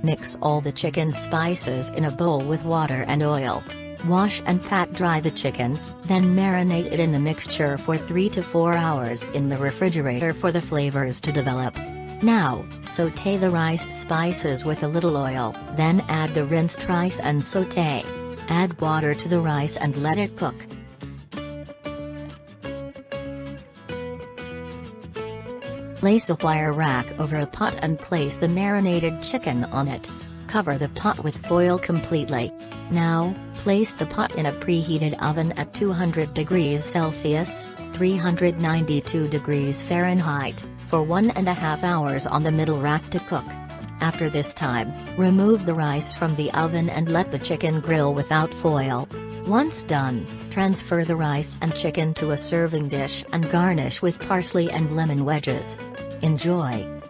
Mix all the chicken spices in a bowl with water and oil. Wash and pat dry the chicken, then marinate it in the mixture for 3 to 4 hours in the refrigerator for the flavors to develop. Now, sauté the rice spices with a little oil, then add the rinsed rice and sauté. Add water to the rice and let it cook. Place a wire rack over a pot and place the marinated chicken on it. Cover the pot with foil completely. Now, place the pot in a preheated oven at 200 degrees Celsius, 392 degrees Fahrenheit, for 1.5 hours on the middle rack to cook. After this time, remove the rice from the oven and let the chicken grill without foil. Once done, transfer the rice and chicken to a serving dish and garnish with parsley and lemon wedges. Enjoy!